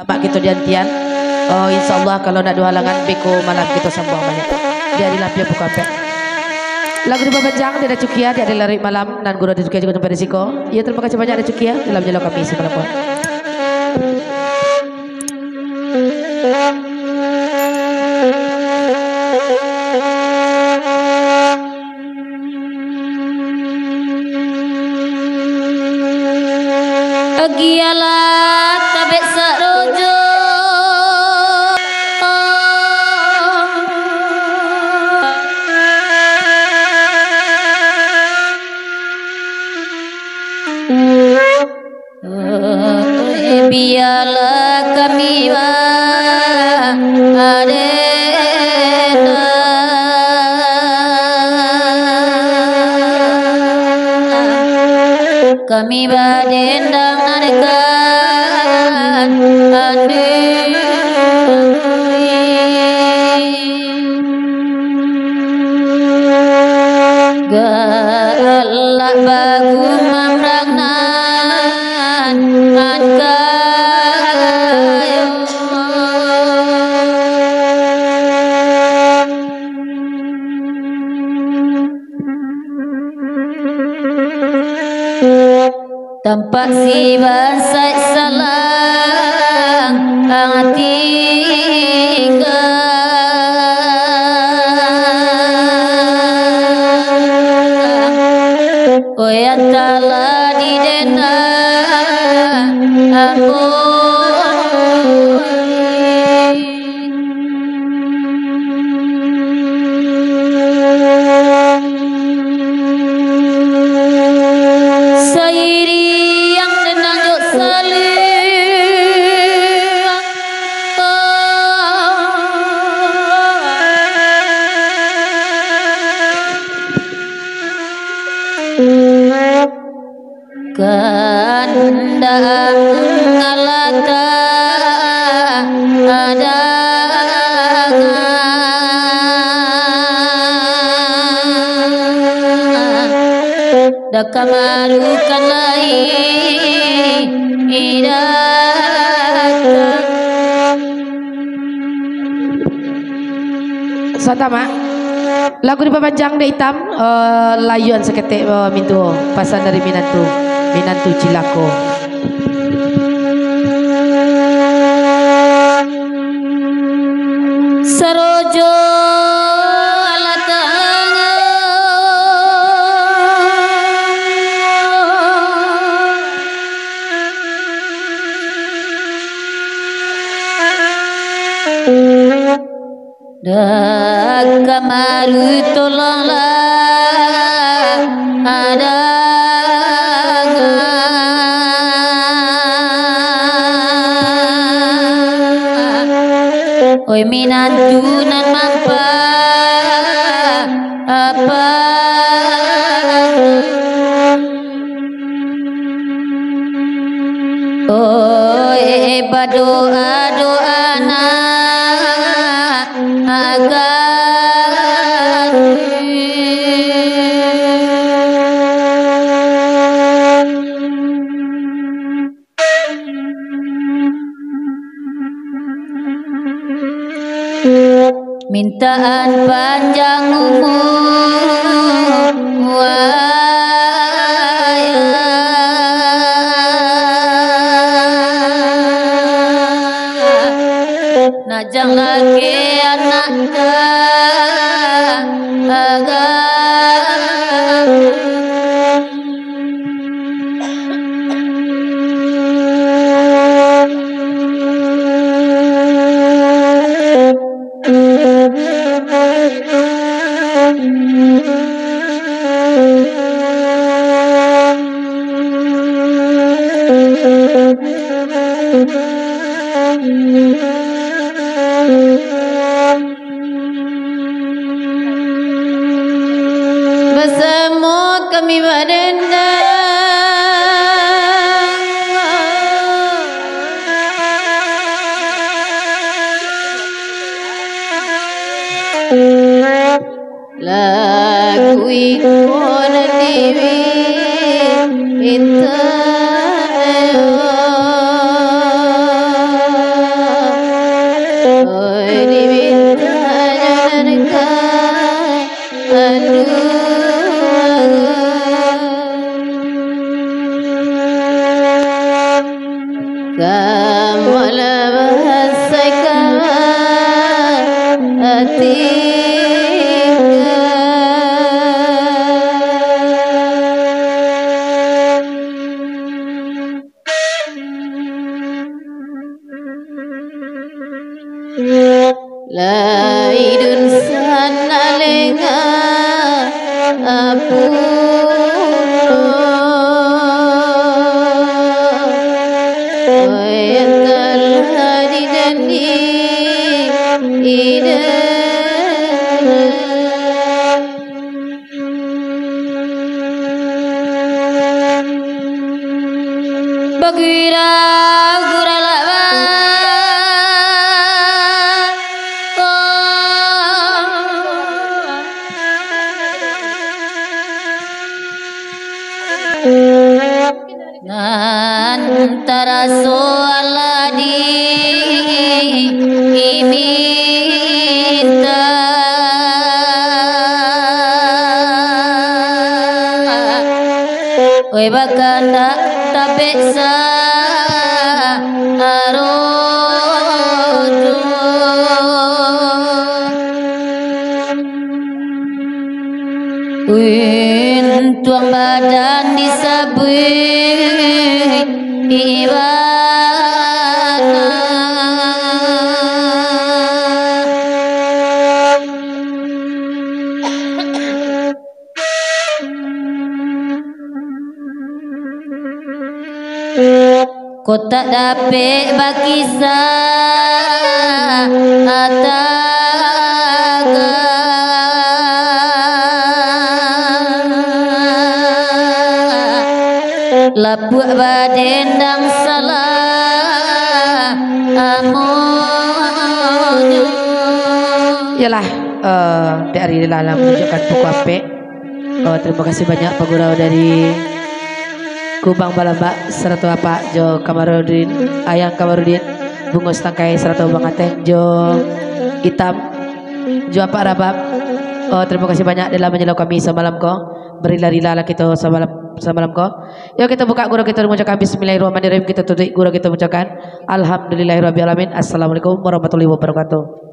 lama gitu diantian. Oh insyaallah kalau nak dua halangan beko malam kita sambung balik. Dia di lampia buka pek. Lagu di Babanjang dia ada Cukia, dia ada Larik Malam dan guru di Cukia juga tempat risiko. Ya terima kasih banyak ada Cukia dalam jalur kami semalam. Agialah tabek sarojo biarlah kami kami badendang adegan galak bagu mamrangnan ankayo tampak si basai salang angatika oyatala di dena kandang ngalata ada daka malukan lain Satama lagu di Babanjang de hitam layuan seketik mintu pasan dari Minantu Cilako. Sarojo alatanga daka malu tolonglah ada oi Minantu nan mampa apa oi berdoa na agar mintaan panjang umur najang lagi anak bersama kami berendang lagu ikon dewi kita wala bahasaika laidun sana lenga apu wayatal hadidani ida bagira guralawa antara soaladi iminta oi bakanda tabeksa arojo tuang badan disabui ibana kota dapet bakisah ataga lapuk badendang salah amonyo. Yalah, dari Lala menunjukkan buku ape. Terima kasih banyak Pak Gurau dari Kubang Balamba serta Pak Jo Kamarudin, Ayang Kamarudin, Bungkus Tangkai serta Bang Ateng Jo Hitam, Jo Pak Rabab. Terima kasih banyak dalam menyelau kami semalam ko. Berila-rila kita semalam ko. Yuk kita buka guru kita mengucapkan bismillahirrahmanirrahim, kita tutup guru kita mengucapkan alhamdulillahirabbil alamin. Assalamualaikum warahmatullahi wabarakatuh.